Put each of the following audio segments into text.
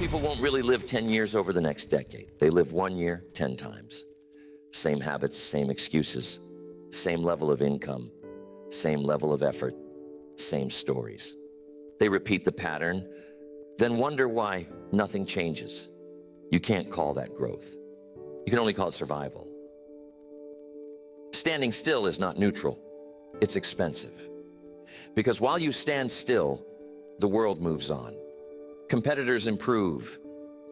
people won't really live 10 years over the next decade. They live 1 year, 10 times. Same habits, same excuses, same level of income, same level of effort, same stories. They repeat the pattern, then wonder why nothing changes. You can't call that growth. You can only call it survival. Standing still is not neutral. It's expensive. Because while you stand still, the world moves on. Competitors improve,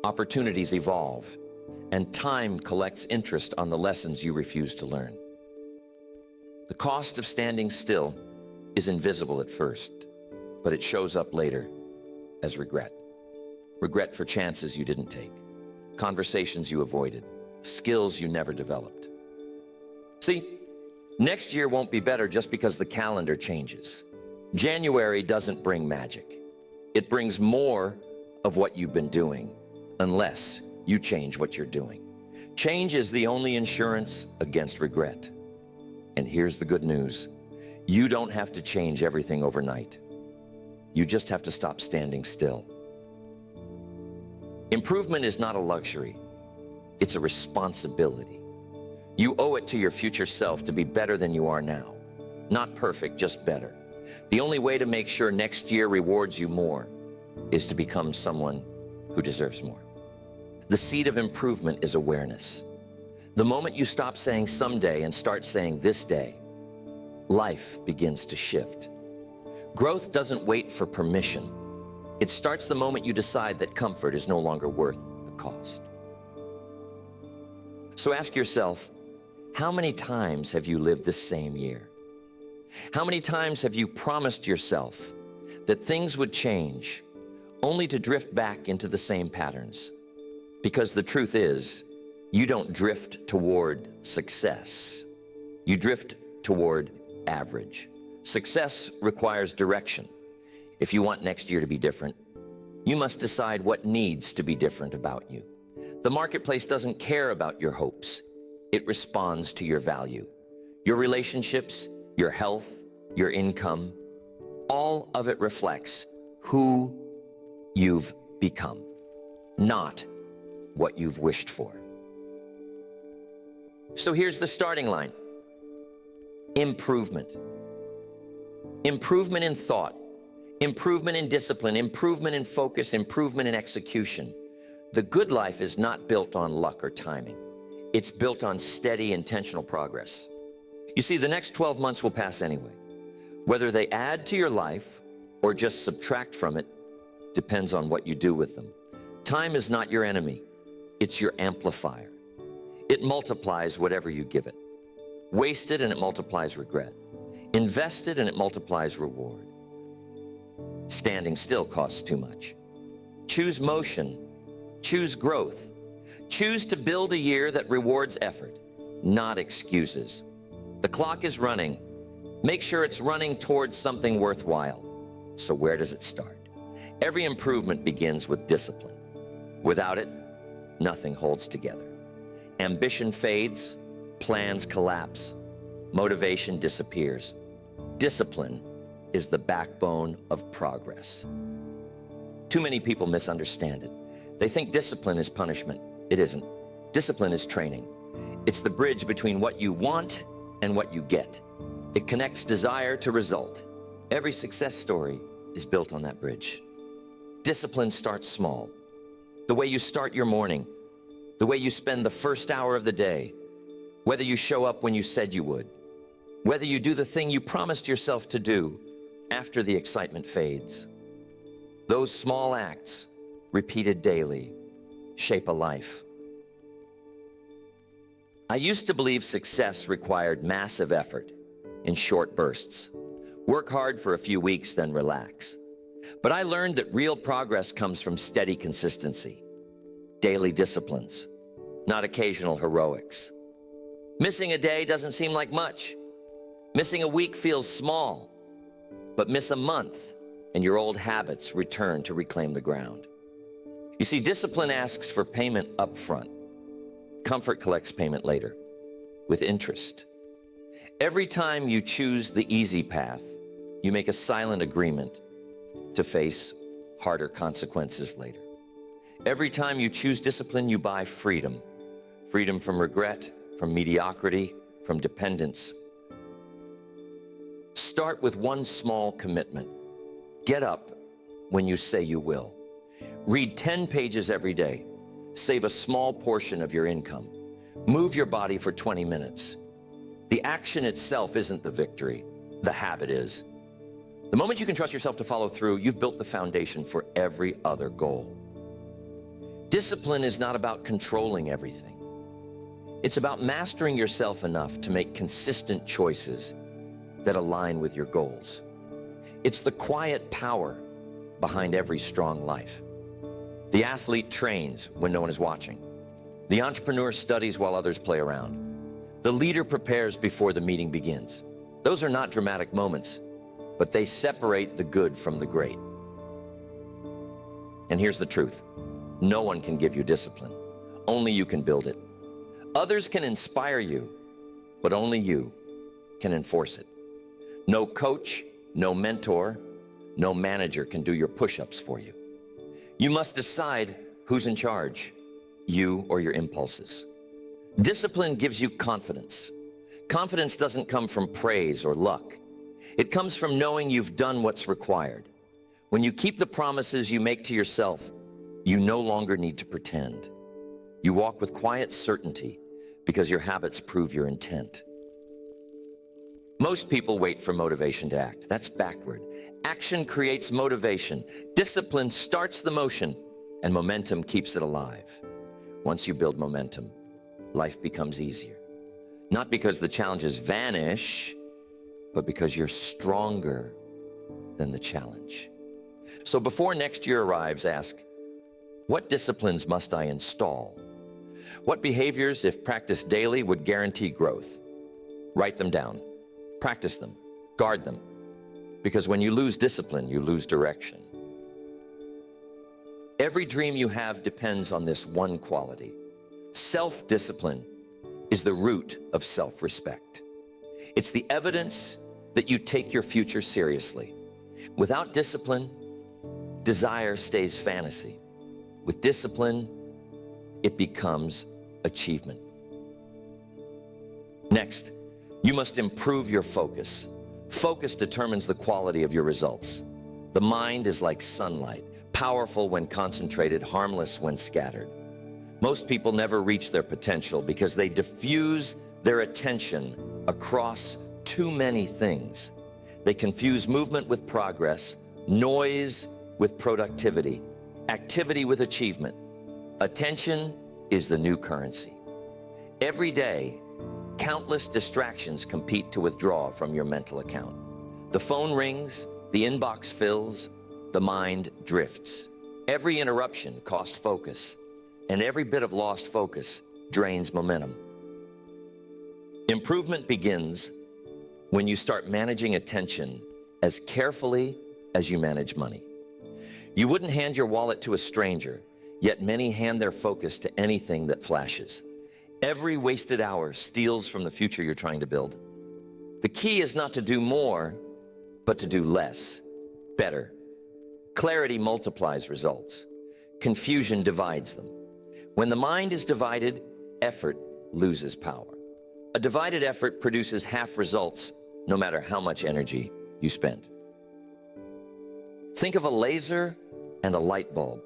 opportunities evolve, and time collects interest on the lessons you refuse to learn. The cost of standing still is invisible at first, but it shows up later as regret. Regret for chances you didn't take, conversations you avoided, skills you never developed. See, next year won't be better just because the calendar changes. January doesn't bring magic. It brings more of what you've been doing, unless you change what you're doing. Change is the only insurance against regret. And here's the good news. You don't have to change everything overnight. You just have to stop standing still. Improvement is not a luxury. It's a responsibility. You owe it to your future self to be better than you are now. Not perfect, just better. The only way to make sure next year rewards you more is to become someone who deserves more. The seed of improvement is awareness. The moment you stop saying someday and start saying this day, life begins to shift. Growth doesn't wait for permission. It starts the moment you decide that comfort is no longer worth the cost. So ask yourself, how many times have you lived this same year? How many times have you promised yourself that things would change, only to drift back into the same patterns? Because the truth is, you don't drift toward success. You drift toward average. Success requires direction. If you want next year to be different, you must decide what needs to be different about you. The marketplace doesn't care about your hopes. It responds to your value. Your relationships, your health, your income, all of it reflects who you've become, not what you've wished for. So here's the starting line. Improvement. Improvement in thought, improvement in discipline, improvement in focus, improvement in execution. The good life is not built on luck or timing. It's built on steady, intentional progress. You see, the next 12 months will pass anyway. Whether they add to your life or just subtract from it depends on what you do with them. Time is not your enemy. It's your amplifier. It multiplies whatever you give it. Waste it and it multiplies regret. Invest it and it multiplies reward. Standing still costs too much. Choose motion. Choose growth. Choose to build a year that rewards effort, not excuses. The clock is running. Make sure it's running towards something worthwhile. So where does it start? Every improvement begins with discipline. Without it, nothing holds together. Ambition fades, plans collapse, motivation disappears. Discipline is the backbone of progress. Too many people misunderstand it. They think discipline is punishment. It isn't. Discipline is training. It's the bridge between what you want and what you get. It connects desire to result. Every success story is built on that bridge. Discipline starts small. The way you start your morning, the way you spend the first hour of the day, whether you show up when you said you would, whether you do the thing you promised yourself to do after the excitement fades. Those small acts, repeated daily, shape a life. I used to believe success required massive effort in short bursts. Work hard for a few weeks, then relax. But I learned that real progress comes from steady consistency, daily disciplines, not occasional heroics. Missing a day doesn't seem like much. Missing a week feels small. But miss a month, and your old habits return to reclaim the ground. You see, discipline asks for payment up front. Comfort collects payment later, with interest. Every time you choose the easy path, you make a silent agreement to face harder consequences later. Every time you choose discipline, you buy freedom. Freedom from regret, from mediocrity, from dependence. Start with one small commitment. Get up when you say you will. Read 10 pages every day. Save a small portion of your income. Move your body for 20 minutes. The action itself isn't the victory. The habit is. The moment you can trust yourself to follow through, you've built the foundation for every other goal. Discipline is not about controlling everything. It's about mastering yourself enough to make consistent choices that align with your goals. It's the quiet power behind every strong life. The athlete trains when no one is watching. The entrepreneur studies while others play around. The leader prepares before the meeting begins. Those are not dramatic moments, but they separate the good from the great. And here's the truth. No one can give you discipline. Only you can build it. Others can inspire you, but only you can enforce it. No coach, no mentor, no manager can do your push-ups for you. You must decide who's in charge, you or your impulses. Discipline gives you confidence. Confidence doesn't come from praise or luck. It comes from knowing you've done what's required. When you keep the promises you make to yourself, you no longer need to pretend. You walk with quiet certainty because your habits prove your intent. Most people wait for motivation to act. That's backward. Action creates motivation. Discipline starts the motion, and momentum keeps it alive. Once you build momentum, life becomes easier. Not because the challenges vanish, but because you're stronger than the challenge. So before next year arrives, ask, what disciplines must I install? What behaviors, if practiced daily, would guarantee growth? Write them down. Practice them. Guard them. Because when you lose discipline, you lose direction. Every dream you have depends on this one quality. Self-discipline is the root of self-respect. It's the evidence that you take your future seriously. Without discipline, desire stays fantasy. With discipline, it becomes achievement. Next, you must improve your focus. Focus determines the quality of your results. The mind is like sunlight, powerful when concentrated, harmless when scattered. Most people never reach their potential because they diffuse their attention across too many things. They confuse movement with progress, noise with productivity, activity with achievement. Attention is the new currency. Every day, countless distractions compete to withdraw from your mental account. The phone rings, the inbox fills, the mind drifts. Every interruption costs focus, and every bit of lost focus drains momentum. Improvement begins when you start managing attention as carefully as you manage money. You wouldn't hand your wallet to a stranger, yet many hand their focus to anything that flashes. Every wasted hour steals from the future you're trying to build. The key is not to do more, but to do less, better. Clarity multiplies results. Confusion divides them. When the mind is divided, effort loses power. A divided effort produces half results, no matter how much energy you spend. Think of a laser and a light bulb.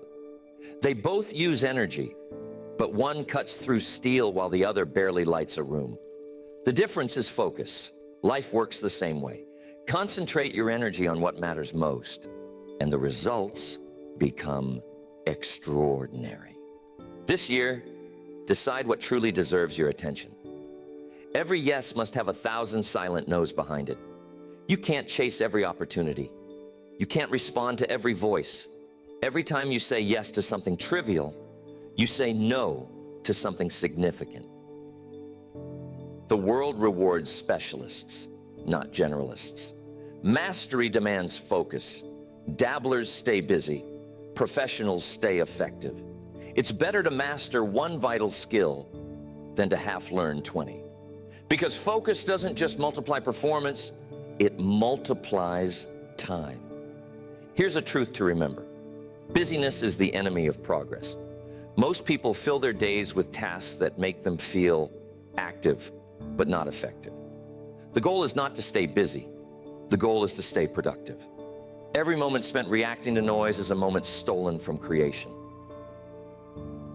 They both use energy, but one cuts through steel while the other barely lights a room. The difference is focus. Life works the same way. Concentrate your energy on what matters most, and the results become extraordinary. This year, decide what truly deserves your attention. Every yes must have 1,000 silent no's behind it. You can't chase every opportunity. You can't respond to every voice. Every time you say yes to something trivial, you say no to something significant. The world rewards specialists, not generalists. Mastery demands focus. Dabblers stay busy. Professionals stay effective. It's better to master one vital skill than to half learn 20. Because focus doesn't just multiply performance, it multiplies time. Here's a truth to remember. Busyness is the enemy of progress. Most people fill their days with tasks that make them feel active, but not effective. The goal is not to stay busy. The goal is to stay productive. Every moment spent reacting to noise is a moment stolen from creation.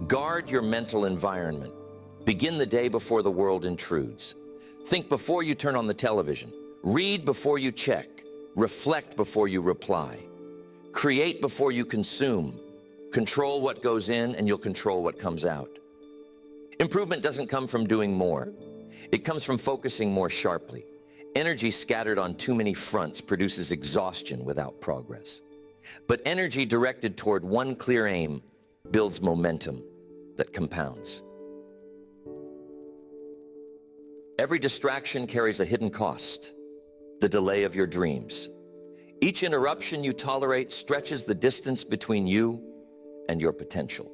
Guard your mental environment. Begin the day before the world intrudes. Think before you turn on the television. Read before you check. Reflect before you reply. Create before you consume. Control what goes in and you'll control what comes out. Improvement doesn't come from doing more. It comes from focusing more sharply. Energy scattered on too many fronts produces exhaustion without progress. But energy directed toward one clear aim builds momentum that compounds. Every distraction carries a hidden cost, the delay of your dreams. Each interruption you tolerate stretches the distance between you and your potential.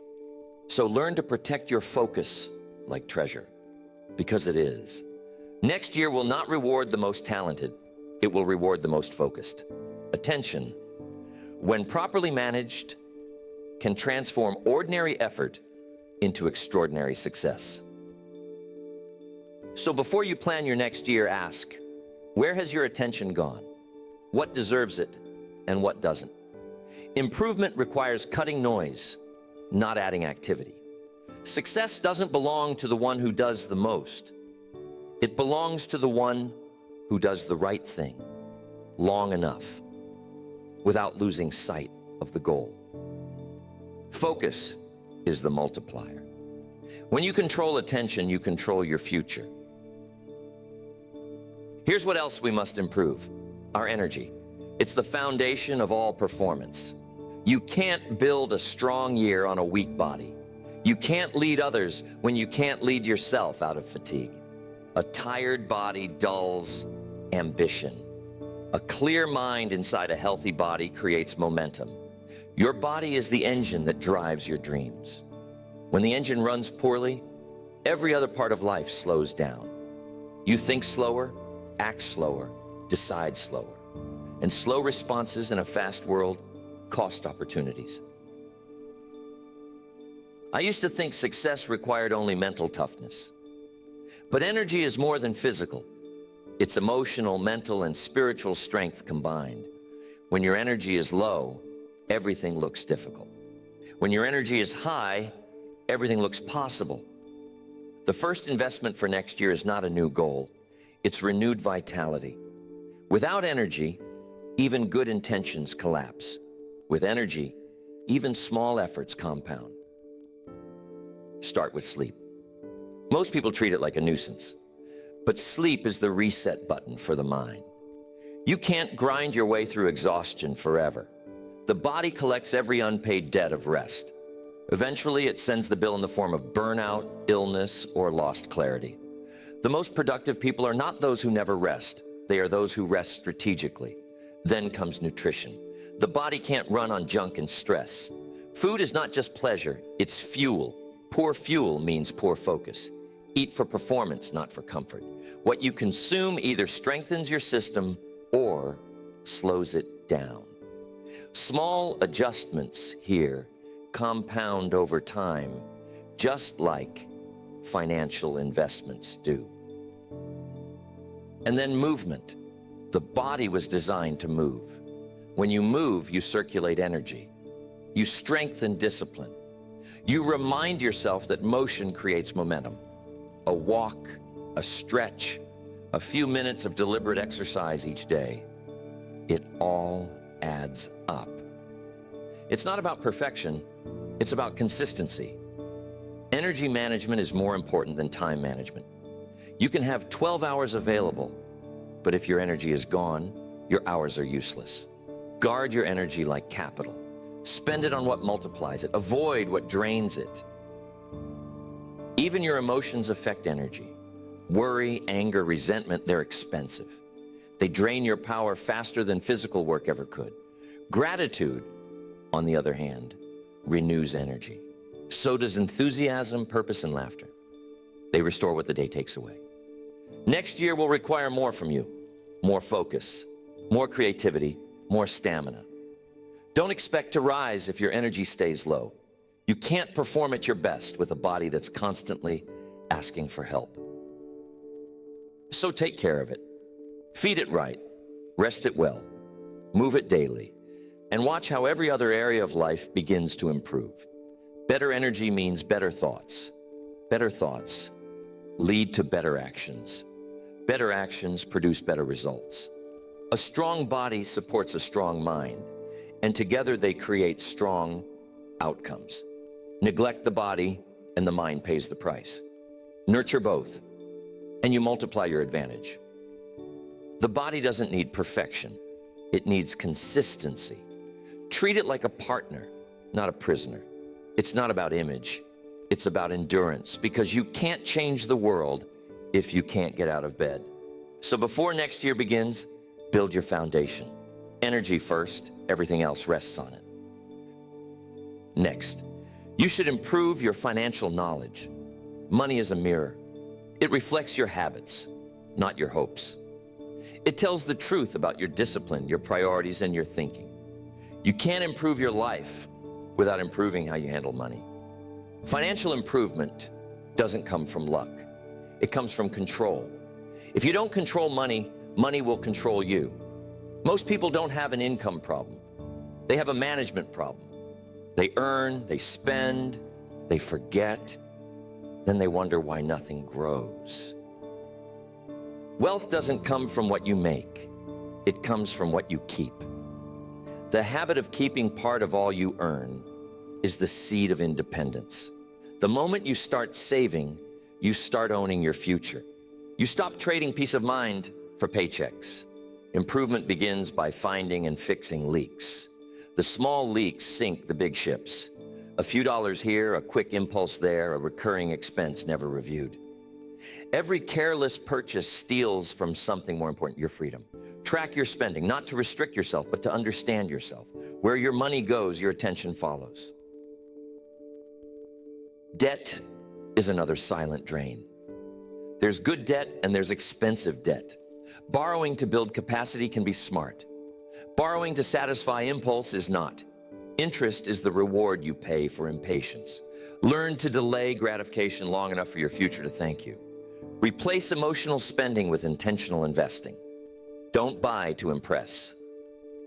So learn to protect your focus like treasure, because it is. Next year will not reward the most talented. It will reward the most focused. Attention, when properly managed, can transform ordinary effort into extraordinary success. So before you plan your next year, ask, where has your attention gone? What deserves it and what doesn't? Improvement requires cutting noise, not adding activity. Success doesn't belong to the one who does the most. It belongs to the one who does the right thing long enough without losing sight of the goal. Focus is the multiplier. When you control attention, you control your future. Here's what else we must improve: our energy. It's the foundation of all performance. You can't build a strong year on a weak body. You can't lead others when you can't lead yourself out of fatigue. A tired body dulls ambition. A clear mind inside a healthy body creates momentum. Your body is the engine that drives your dreams. When the engine runs poorly, every other part of life slows down. You think slower, act slower, decide slower. And slow responses in a fast world cost opportunities. I used to think success required only mental toughness. But energy is more than physical. It's emotional, mental, and spiritual strength combined. When your energy is low, everything looks difficult. When your energy is high, everything looks possible. The first investment for next year is not a new goal. It's renewed vitality. Without energy, even good intentions collapse. With energy, even small efforts compound. Start with sleep. Most people treat it like a nuisance, but sleep is the reset button for the mind. You can't grind your way through exhaustion forever. The body collects every unpaid debt of rest. Eventually, it sends the bill in the form of burnout, illness, or lost clarity. The most productive people are not those who never rest. They are those who rest strategically. Then comes nutrition. The body can't run on junk and stress. Food is not just pleasure, it's fuel. Poor fuel means poor focus. Eat for performance, not for comfort. What you consume either strengthens your system or slows it down. Small adjustments here compound over time, just like financial investments do. And then movement. The body was designed to move. When you move, you circulate energy. You strengthen discipline. You remind yourself that motion creates momentum. A walk, a stretch, a few minutes of deliberate exercise each day. It all adds up. It's not about perfection, it's about consistency. Energy management is more important than time management. You can have 12 hours available, but if your energy is gone, your hours are useless. Guard your energy like capital. Spend it on what multiplies it. Avoid what drains it. Even your emotions affect energy. Worry, anger, resentment, they're expensive. They drain your power faster than physical work ever could. Gratitude, on the other hand, renews energy. So does enthusiasm, purpose, and laughter. They restore what the day takes away. Next year will require more from you. More focus, more creativity, more stamina. Don't expect to rise if your energy stays low. You can't perform at your best with a body that's constantly asking for help. So take care of it. Feed it right, rest it well, move it daily, and watch how every other area of life begins to improve. Better energy means better thoughts. Better thoughts lead to better actions. Better actions produce better results. A strong body supports a strong mind, and together they create strong outcomes. Neglect the body, and the mind pays the price. Nurture both, and you multiply your advantage. The body doesn't need perfection. It needs consistency. Treat it like a partner, not a prisoner. It's not about image. It's about endurance, because you can't change the world if you can't get out of bed. So before next year begins, build your foundation. Energy first, everything else rests on it. Next, you should improve your financial knowledge. Money is a mirror. It reflects your habits, not your hopes. It tells the truth about your discipline, your priorities, and your thinking. You can't improve your life without improving how you handle money. Financial improvement doesn't come from luck. It comes from control. If you don't control money, money will control you. Most people don't have an income problem. They have a management problem. They earn, they spend, they forget, then they wonder why nothing grows. Wealth doesn't come from what you make. It comes from what you keep. The habit of keeping part of all you earn is the seed of independence. The moment you start saving, you start owning your future. You stop trading peace of mind for paychecks. Improvement begins by finding and fixing leaks. The small leaks sink the big ships. A few dollars here, a quick impulse there, a recurring expense never reviewed. Every careless purchase steals from something more important, your freedom. Track your spending, not to restrict yourself, but to understand yourself. Where your money goes, your attention follows. Debt is another silent drain. There's good debt and there's expensive debt. Borrowing to build capacity can be smart. Borrowing to satisfy impulse is not. Interest is the reward you pay for impatience. Learn to delay gratification long enough for your future to thank you. Replace emotional spending with intentional investing. Don't buy to impress.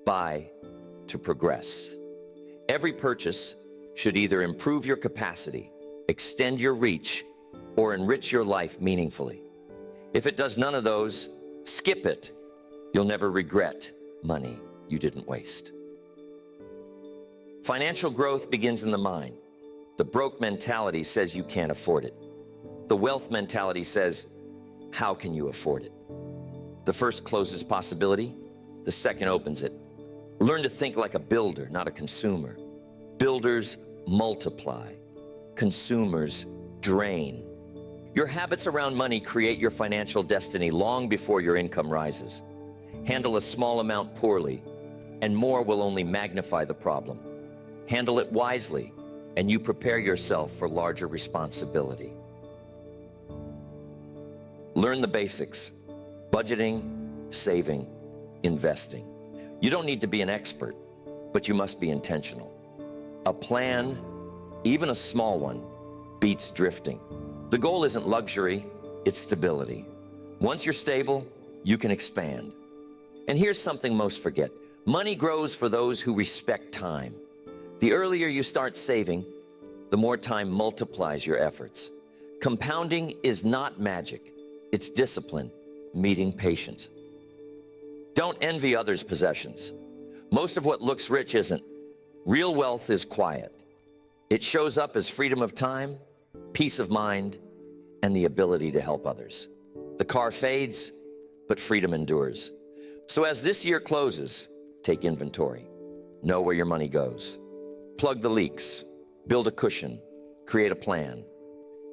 Buy to progress. Every purchase should either improve your capacity, extend your reach, or enrich your life meaningfully. If it does none of those, skip it. You'll never regret money you didn't waste. Financial growth begins in the mind. The broke mentality says you can't afford it. The wealth mentality says, how can you afford it? The first closes possibility, the second opens it. Learn to think like a builder, not a consumer. Builders multiply. Consumers drain. Your habits around money create your financial destiny long before your income rises. Handle a small amount poorly, and more will only magnify the problem. Handle it wisely, and you prepare yourself for larger responsibility. Learn the basics: budgeting, saving, investing. You don't need to be an expert, but you must be intentional. A plan, even a small one, beats drifting. The goal isn't luxury, it's stability. Once you're stable, you can expand. And here's something most forget. Money grows for those who respect time. The earlier you start saving, the more time multiplies your efforts. Compounding is not magic. It's discipline meeting patience. Don't envy others' possessions. Most of what looks rich isn't. Real wealth is quiet. It shows up as freedom of time, peace of mind, and the ability to help others. The car fades, but freedom endures. So as this year closes, take inventory. Know where your money goes. Plug the leaks, build a cushion, create a plan.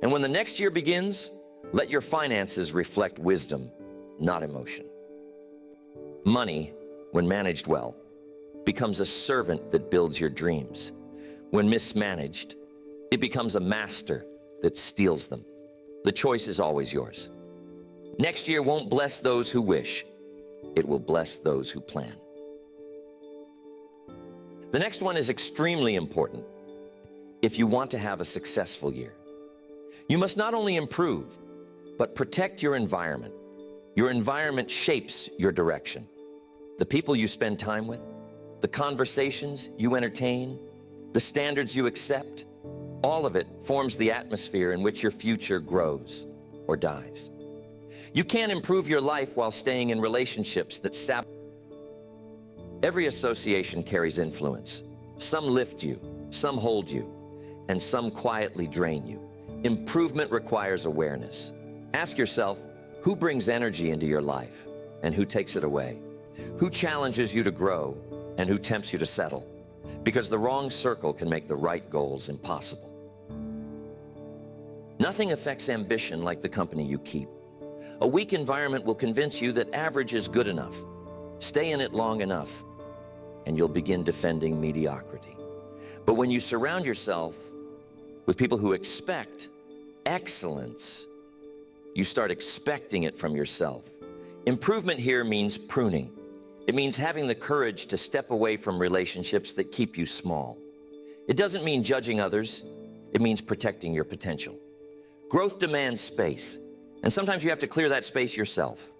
And when the next year begins, let your finances reflect wisdom, not emotion. Money, when managed well, becomes a servant that builds your dreams. When mismanaged, it becomes a master that steals them. The choice is always yours. Next year won't bless those who wish. It will bless those who plan. The next one is extremely important if you want to have a successful year. You must not only improve, but protect your environment. Your environment shapes your direction. The people you spend time with, the conversations you entertain, the standards you accept, all of it forms the atmosphere in which your future grows or dies. You can't improve your life while staying in relationships that sabotage. Every association carries influence. Some lift you, some hold you, and some quietly drain you. Improvement requires awareness. Ask yourself, who brings energy into your life and who takes it away? Who challenges you to grow and who tempts you to settle? Because the wrong circle can make the right goals impossible. Nothing affects ambition like the company you keep. A weak environment will convince you that average is good enough. Stay in it long enough, and you'll begin defending mediocrity. But when you surround yourself with people who expect excellence, you start expecting it from yourself. Improvement here means pruning. It means having the courage to step away from relationships that keep you small. It doesn't mean judging others. It means protecting your potential. Growth demands space, and sometimes you have to clear that space yourself.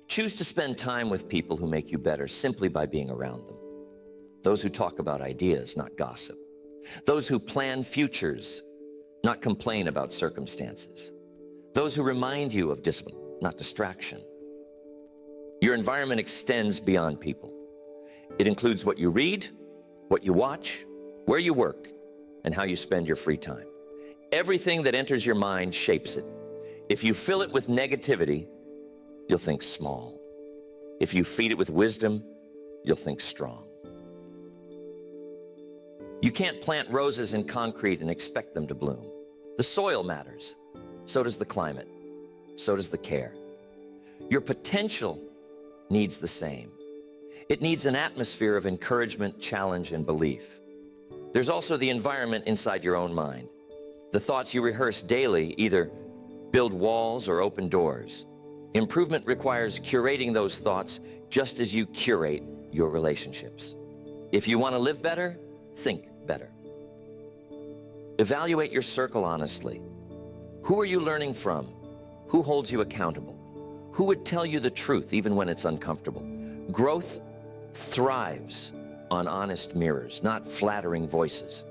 Choose to spend time with people who make you better simply by being around them. Those who talk about ideas, not gossip. Those who plan futures, not complain about circumstances. Those who remind you of discipline, not distraction. Your environment extends beyond people. It includes what you read, what you watch, where you work, and how you spend your free time. Everything that enters your mind shapes it. If you fill it with negativity, you'll think small. If you feed it with wisdom, you'll think strong. You can't plant roses in concrete and expect them to bloom. The soil matters. So does the climate. So does the care. Your potential needs the same. It needs an atmosphere of encouragement, challenge, and belief. There's also the environment inside your own mind. The thoughts you rehearse daily either build walls or open doors. Improvement requires curating those thoughts just as you curate your relationships. If you want to live better, think better. Evaluate your circle honestly. Who are you learning from? Who holds you accountable? Who would tell you the truth even when it's uncomfortable? Growth thrives on honest mirrors, not flattering voices.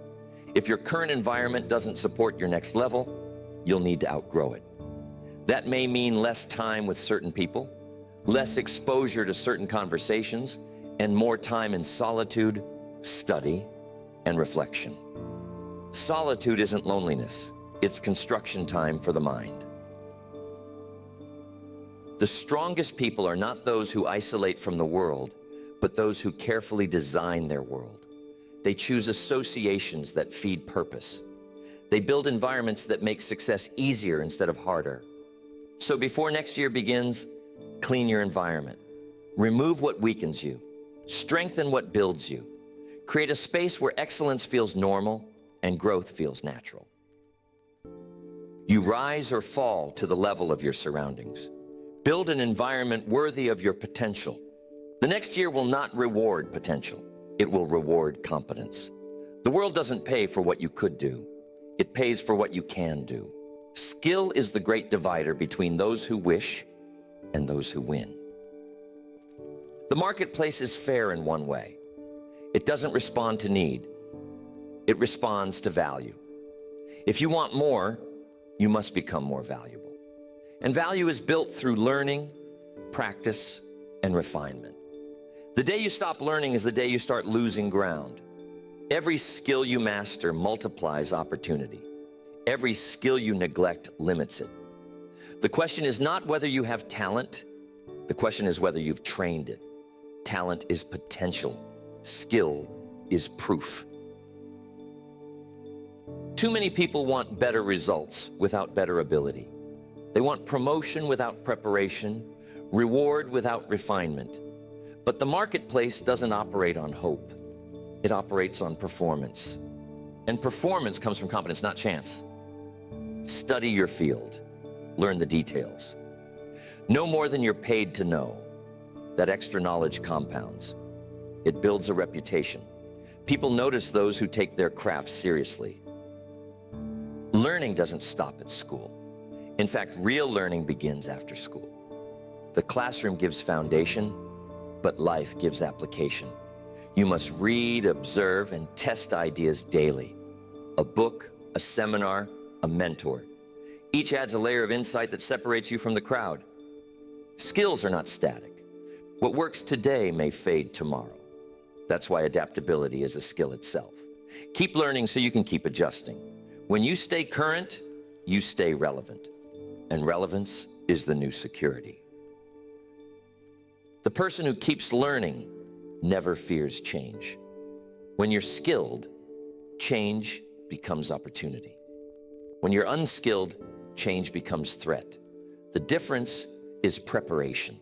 If your current environment doesn't support your next level, you'll need to outgrow it. That may mean less time with certain people, less exposure to certain conversations, and more time in solitude, study, and reflection. Solitude isn't loneliness. It's construction time for the mind. The strongest people are not those who isolate from the world, but those who carefully design their world. They choose associations that feed purpose. They build environments that make success easier instead of harder. So before next year begins, clean your environment. Remove what weakens you. Strengthen what builds you. Create a space where excellence feels normal and growth feels natural. You rise or fall to the level of your surroundings. Build an environment worthy of your potential. The next year will not reward potential. It will reward competence. The world doesn't pay for what you could do. It pays for what you can do. Skill is the great divider between those who wish and those who win. The marketplace is fair in one way. It doesn't respond to need. It responds to value. If you want more, you must become more valuable. And value is built through learning, practice, and refinement. The day you stop learning is the day you start losing ground. Every skill you master multiplies opportunity. Every skill you neglect limits it. The question is not whether you have talent. The question is whether you've trained it. Talent is potential. Skill is proof. Too many people want better results without better ability. They want promotion without preparation, reward without refinement. But the marketplace doesn't operate on hope. It operates on performance. And performance comes from competence, not chance. Study your field. Learn the details. Know more than you're paid to know. That extra knowledge compounds. It builds a reputation. People notice those who take their craft seriously. Learning doesn't stop at school. In fact, real learning begins after school. The classroom gives foundation, but life gives application. You must read, observe, and test ideas daily. A book, a seminar, a mentor. Each adds a layer of insight that separates you from the crowd. Skills are not static. What works today may fade tomorrow. That's why adaptability is a skill itself. Keep learning so you can keep adjusting. When you stay current, you stay relevant. And relevance is the new security. The person who keeps learning never fears change. When you're skilled, change becomes opportunity. When you're unskilled, change becomes threat. The difference is preparation.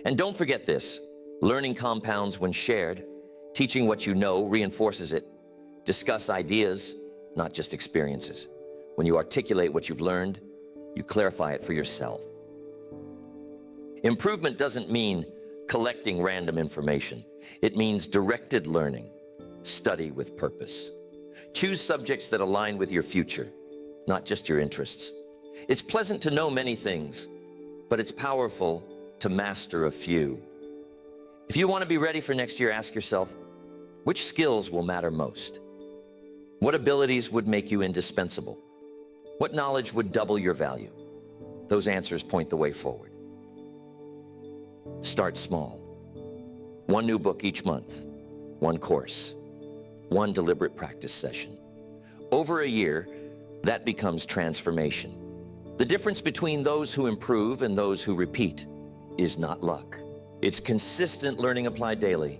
And don't forget this, learning compounds when shared. Teaching what you know reinforces it. Discuss ideas, not just experiences. When you articulate what you've learned, you clarify it for yourself. Improvement doesn't mean collecting random information. It means directed learning. Study with purpose. Choose subjects that align with your future, not just your interests. It's pleasant to know many things, but it's powerful to master a few. If you want to be ready for next year, ask yourself, which skills will matter most? What abilities would make you indispensable? What knowledge would double your value? Those answers point the way forward. Start small. One new book each month, one course, one deliberate practice session. Over a year, that becomes transformation. The difference between those who improve and those who repeat is not luck. It's consistent learning applied daily.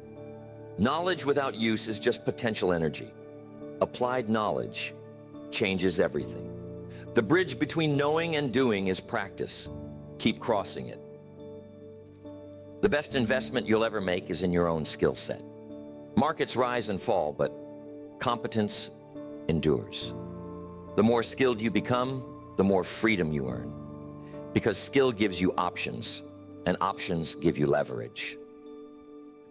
Knowledge without use is just potential energy. Applied knowledge changes everything. The bridge between knowing and doing is practice. Keep crossing it. The best investment you'll ever make is in your own skill set. Markets rise and fall, but competence endures. The more skilled you become, the more freedom you earn. Because skill gives you options, and options give you leverage.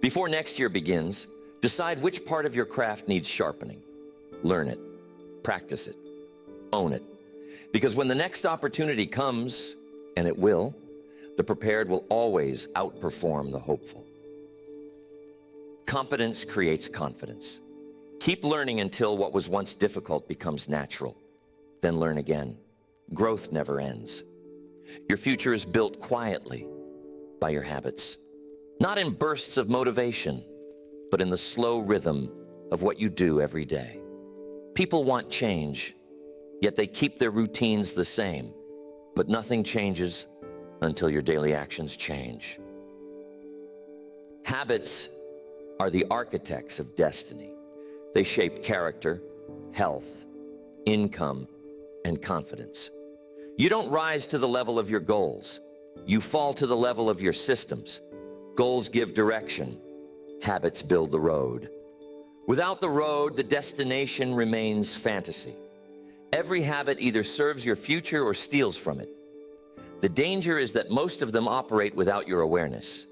Before next year begins, decide which part of your craft needs sharpening. Learn it, practice it, own it. Because when the next opportunity comes, and it will, the prepared will always outperform the hopeful. Competence creates confidence. Keep learning until what was once difficult becomes natural. Then learn again. Growth never ends. Your future is built quietly by your habits. Not in bursts of motivation, but in the slow rhythm of what you do every day. People want change, yet they keep their routines the same. But nothing changes until your daily actions change. Habits are the architects of destiny. They shape character, health, income, and confidence. You don't rise to the level of your goals. You fall to the level of your systems. Goals give direction. Habits build the road. Without the road, the destination remains fantasy. Every habit either serves your future or steals from it. The danger is that most of them operate without your awareness.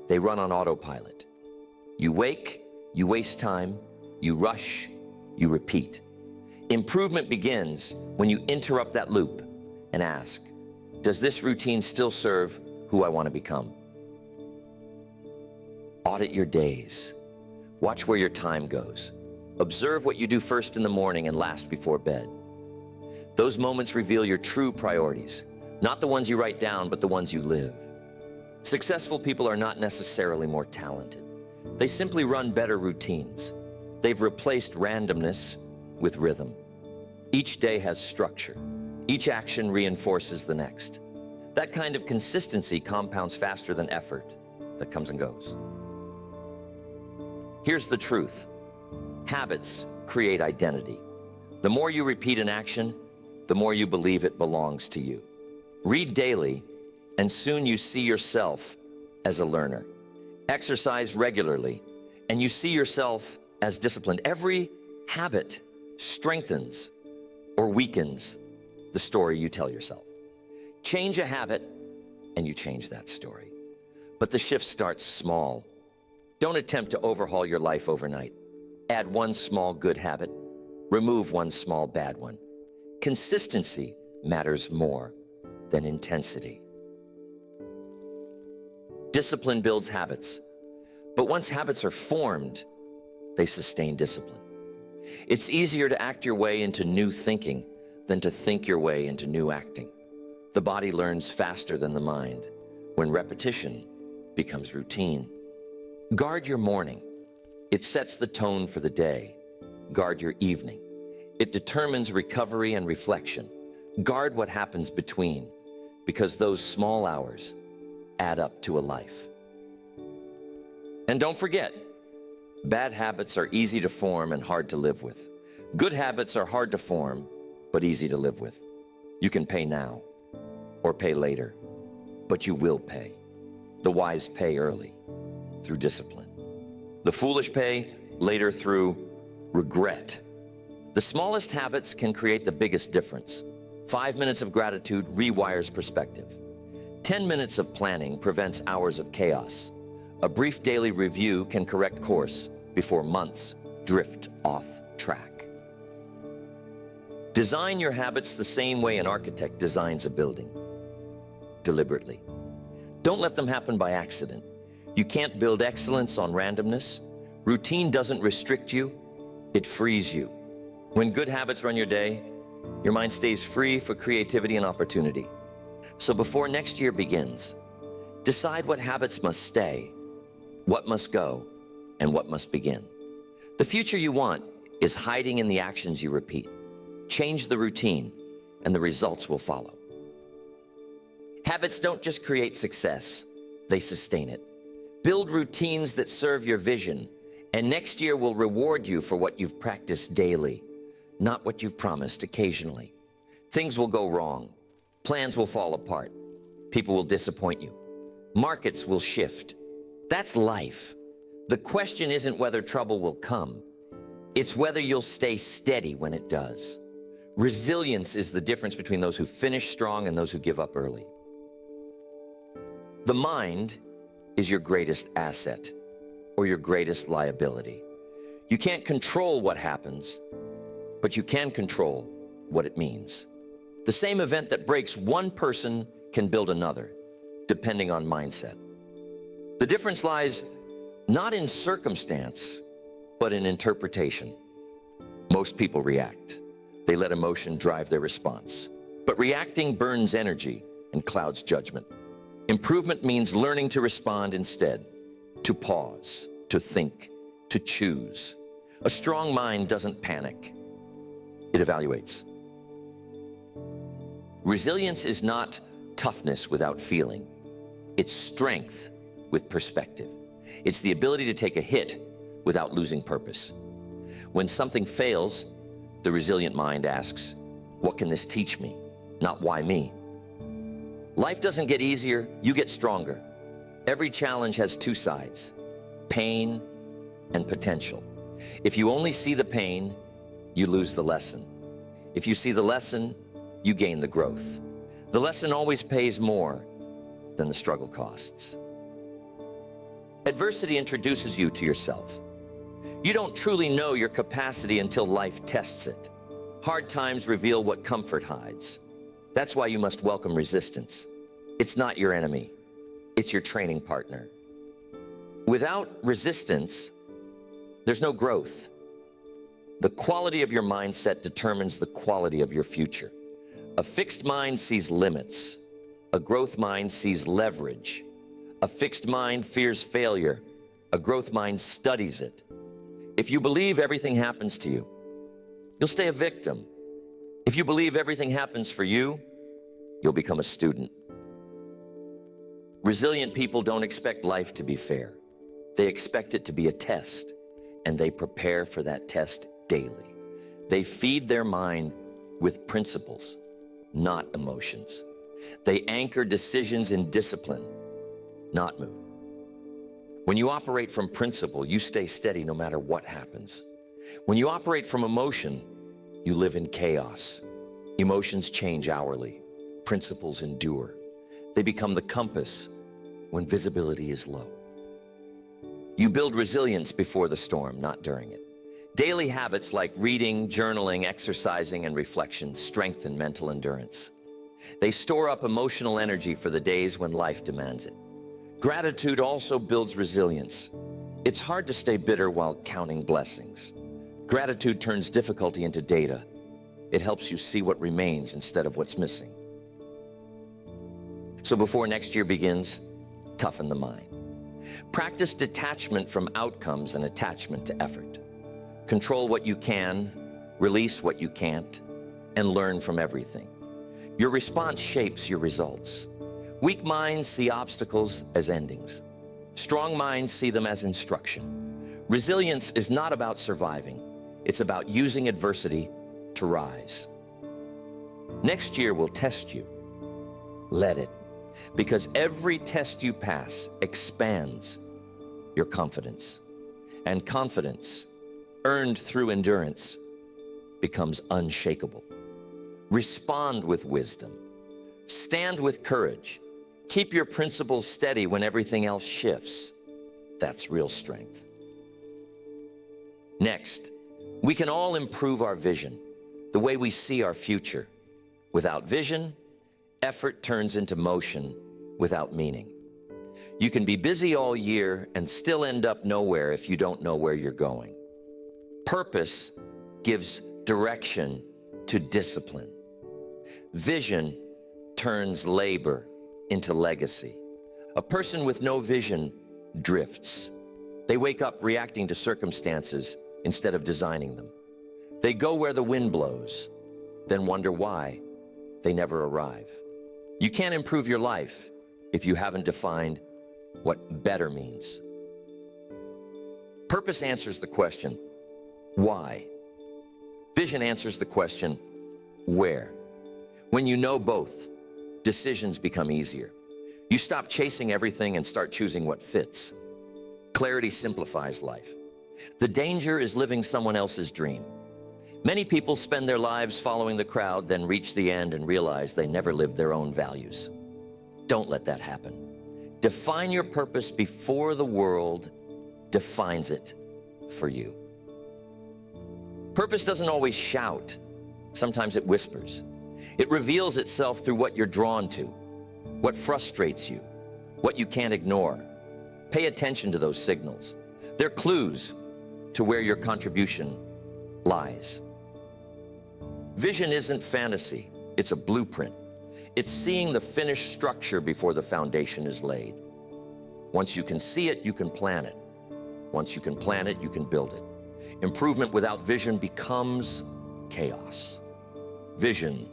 They run on autopilot. You wake, you waste time, you rush, you repeat. Improvement begins when you interrupt that loop and ask, does this routine still serve who I want to become? Audit your days. Watch where your time goes. Observe what you do first in the morning and last before bed. Those moments reveal your true priorities, not the ones you write down, but the ones you live. Successful people are not necessarily more talented. They simply run better routines. They've replaced randomness with rhythm. Each day has structure. Each action reinforces the next. That kind of consistency compounds faster than effort that comes and goes. Here's the truth. Habits create identity. The more you repeat an action, the more you believe it belongs to you. Read daily, and soon you see yourself as a learner. Exercise regularly, and you see yourself as disciplined. Every habit strengthens or weakens the story you tell yourself. Change a habit, and you change that story. But the shift starts small. Don't attempt to overhaul your life overnight. Add one small good habit, remove one small bad one. Consistency matters more than intensity. Discipline builds habits, but once habits are formed, they sustain discipline. It's easier to act your way into new thinking than to think your way into new acting. The body learns faster than the mind when repetition becomes routine. Guard your morning. It sets the tone for the day. Guard your evening. It determines recovery and reflection. Guard what happens between, because those small hours add up to a life. And don't forget, bad habits are easy to form and hard to live with. Good habits are hard to form, but easy to live with. You can pay now or pay later, but you will pay. The wise pay early through discipline. The foolish pay later through regret. The smallest habits can create the biggest difference. 5 minutes of gratitude rewires perspective. 10 minutes of planning prevents hours of chaos. A brief daily review can correct course before months drift off track. Design your habits the same way an architect designs a building. Deliberately. Don't let them happen by accident. You can't build excellence on randomness. Routine doesn't restrict you, it frees you. When good habits run your day, your mind stays free for creativity and opportunity. So before next year begins, decide what habits must stay, what must go, and what must begin. The future you want is hiding in the actions you repeat. Change the routine, and the results will follow. Habits don't just create success, they sustain it. Build routines that serve your vision, and next year will reward you for what you've practiced daily, not what you've promised occasionally. Things will go wrong. Plans will fall apart. People will disappoint you. Markets will shift. That's life. The question isn't whether trouble will come. It's whether you'll stay steady when it does. Resilience is the difference between those who finish strong and those who give up early. The mind is your greatest asset or your greatest liability. You can't control what happens, but you can control what it means. The same event that breaks one person can build another, depending on mindset. The difference lies not in circumstance, but in interpretation. Most people react. They let emotion drive their response. But reacting burns energy and clouds judgment. Improvement means learning to respond instead, to pause, to think, to choose. A strong mind doesn't panic. It evaluates. Resilience is not toughness without feeling. It's strength with perspective. It's the ability to take a hit without losing purpose. When something fails, the resilient mind asks, what can this teach me? Not why me. Life doesn't get easier, you get stronger. Every challenge has two sides, pain and potential. If you only see the pain, you lose the lesson. If you see the lesson, you gain the growth. The lesson always pays more than the struggle costs. Adversity introduces you to yourself. You don't truly know your capacity until life tests it. Hard times reveal what comfort hides. That's why you must welcome resistance. It's not your enemy. It's your training partner. Without resistance, there's no growth. The quality of your mindset determines the quality of your future. A fixed mind sees limits. A growth mind sees leverage. A fixed mind fears failure. A growth mind studies it. If you believe everything happens to you, you'll stay a victim. If you believe everything happens for you, you'll become a student. Resilient people don't expect life to be fair. They expect it to be a test, and they prepare for that test daily. They feed their mind with principles, not emotions. They anchor decisions in discipline, not mood. When you operate from principle, you stay steady no matter what happens. When you operate from emotion, you live in chaos. Emotions change hourly. Principles endure. They become the compass when visibility is low. You build resilience before the storm, not during it. Daily habits like reading, journaling, exercising, and reflection strengthen mental endurance. They store up emotional energy for the days when life demands it. Gratitude also builds resilience. It's hard to stay bitter while counting blessings. Gratitude turns difficulty into data. It helps you see what remains instead of what's missing. So before next year begins, toughen the mind. Practice detachment from outcomes and attachment to effort. Control what you can, release what you can't, and learn from everything. Your response shapes your results. Weak minds see obstacles as endings. Strong minds see them as instruction. Resilience is not about surviving. It's about using adversity to rise. Next year will test you. Let it. Because every test you pass expands your confidence. And confidence, earned through endurance, becomes unshakable. Respond with wisdom. Stand with courage. Keep your principles steady when everything else shifts. That's real strength. Next, we can all improve our vision, the way we see our future. Without vision, effort turns into motion without meaning. You can be busy all year and still end up nowhere if you don't know where you're going. Purpose gives direction to discipline. Vision turns labor into legacy. A person with no vision drifts. They wake up reacting to circumstances instead of designing them. They go where the wind blows, then wonder why they never arrive. You can't improve your life if you haven't defined what better means. Purpose answers the question, why? Vision answers the question, where? When you know both, decisions become easier. You stop chasing everything and start choosing what fits. Clarity simplifies life. The danger is living someone else's dream. Many people spend their lives following the crowd, then reach the end and realize they never lived their own values. Don't let that happen. Define your purpose before the world defines it for you. Purpose doesn't always shout. Sometimes it whispers. It reveals itself through what you're drawn to, what frustrates you, what you can't ignore. Pay attention to those signals. They're clues to where your contribution lies. Vision isn't fantasy, it's a blueprint. It's seeing the finished structure before the foundation is laid. Once you can see it, you can plan it. Once you can plan it, you can build it. Improvement without vision becomes chaos. Vision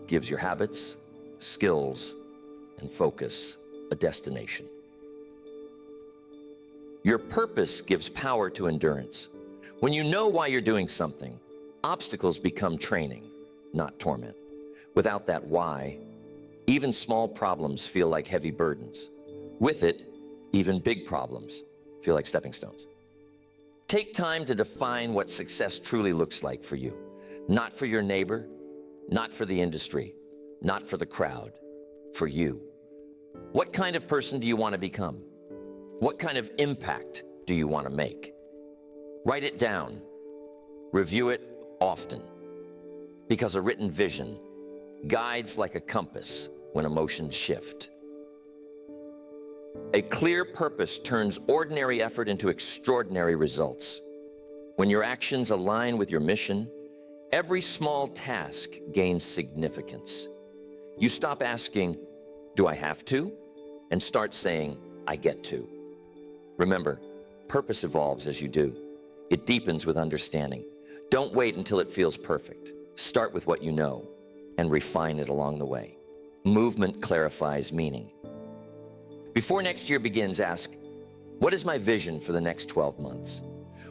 gives your habits, skills, and focus a destination. Your purpose gives power to endurance. When you know why you're doing something, obstacles become training, not torment. Without that why, even small problems feel like heavy burdens. With it, even big problems feel like stepping stones. Take time to define what success truly looks like for you. Not for your neighbor, not for the industry, not for the crowd, for you. What kind of person do you want to become? What kind of impact do you want to make? Write it down. Review it often. Because a written vision guides like a compass when emotions shift. A clear purpose turns ordinary effort into extraordinary results. When your actions align with your mission, every small task gains significance. You stop asking, do I have to? And start saying, I get to. Remember, purpose evolves as you do. It deepens with understanding. Don't wait until it feels perfect. Start with what you know and refine it along the way. Movement clarifies meaning. Before next year begins, ask, what is my vision for the next 12 months?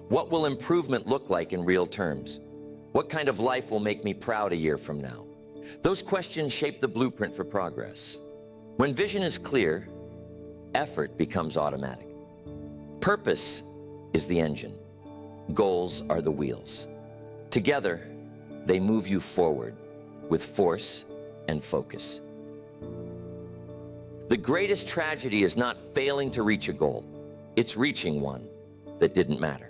What will improvement look like in real terms? What kind of life will make me proud a year from now? Those questions shape the blueprint for progress. When vision is clear, effort becomes automatic. Purpose is the engine. Goals are the wheels. Together, they move you forward with force and focus. The greatest tragedy is not failing to reach a goal. It's reaching one that didn't matter.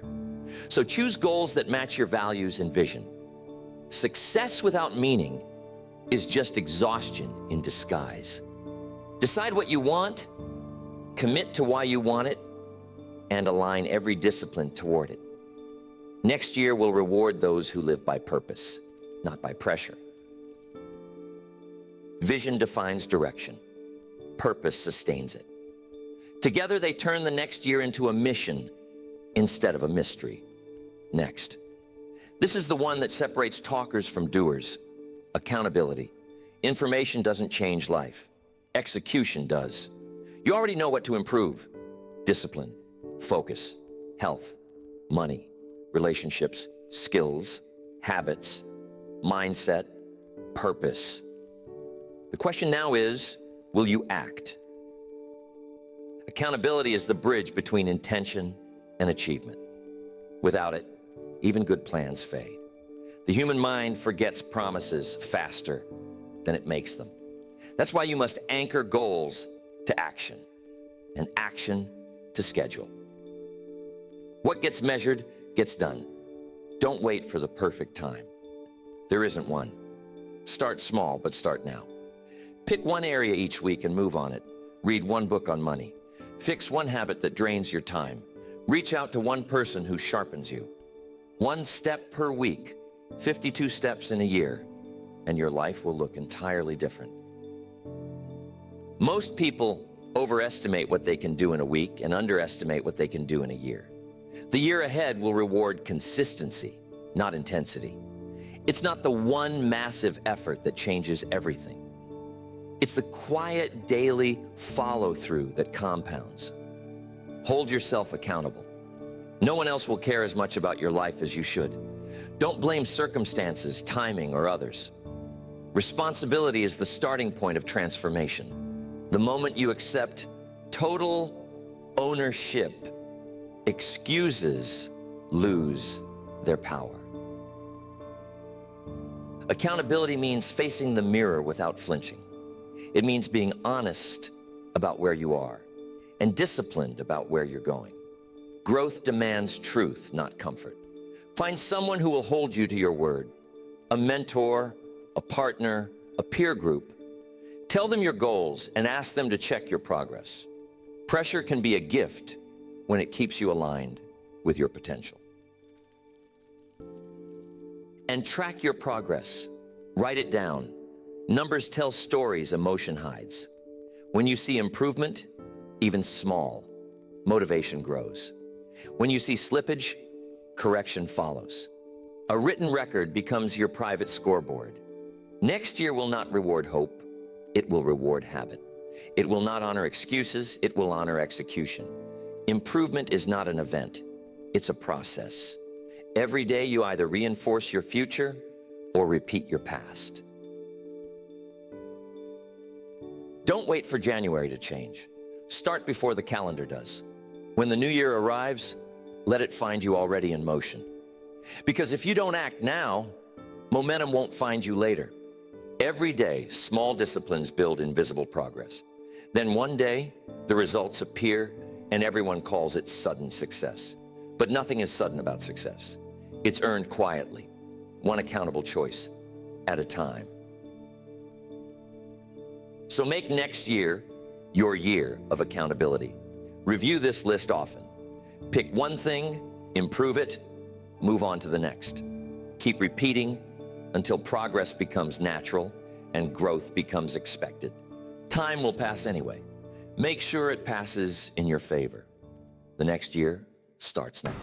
So choose goals that match your values and vision. Success without meaning is just exhaustion in disguise. Decide what you want, commit to why you want it, and align every discipline toward it. Next year will reward those who live by purpose, not by pressure. Vision defines direction. Purpose sustains it. Together they turn the next year into a mission instead of a mystery. Next. This is the one that separates talkers from doers. Accountability. Information doesn't change life. Execution does. You already know what to improve. Discipline, focus, health, money, relationships, skills, habits, mindset, purpose. The question now is, will you act? Accountability is the bridge between intention and achievement. Without it, even good plans fade. The human mind forgets promises faster than it makes them. That's why you must anchor goals to action and action to schedule. What gets measured gets done. Don't wait for the perfect time. There isn't one. Start small, but start now. Pick one area each week and move on it. Read one book on money. Fix one habit that drains your time. Reach out to one person who sharpens you. One step per week, 52 steps in a year, and your life will look entirely different. Most people overestimate what they can do in a week and underestimate what they can do in a year. The year ahead will reward consistency, not intensity. It's not the one massive effort that changes everything. It's the quiet daily follow-through that compounds. Hold yourself accountable. No one else will care as much about your life as you should. Don't blame circumstances, timing, or others. Responsibility is the starting point of transformation. The moment you accept total ownership, excuses lose their power. Accountability means facing the mirror without flinching. It means being honest about where you are and disciplined about where you're going. Growth demands truth, not comfort. Find someone who will hold you to your word. A mentor, a partner, a peer group. Tell them your goals and ask them to check your progress. Pressure can be a gift when it keeps you aligned with your potential. And track your progress. Write it down. Numbers tell stories, emotion hides. When you see improvement, even small, motivation grows. When you see slippage, correction follows. A written record becomes your private scoreboard. Next year will not reward hope, it will reward habit. It will not honor excuses, it will honor execution. Improvement is not an event, it's a process. Every day you either reinforce your future or repeat your past. Don't wait for January to change. Start before the calendar does. When the new year arrives, let it find you already in motion. Because if you don't act now, momentum won't find you later. Every day, small disciplines build invisible progress. Then one day, the results appear and everyone calls it sudden success. But nothing is sudden about success. It's earned quietly, one accountable choice at a time. So make next year your year of accountability. Review this list often. Pick one thing, improve it, move on to the next. Keep repeating until progress becomes natural and growth becomes expected. Time will pass anyway. Make sure it passes in your favor. The next year starts now.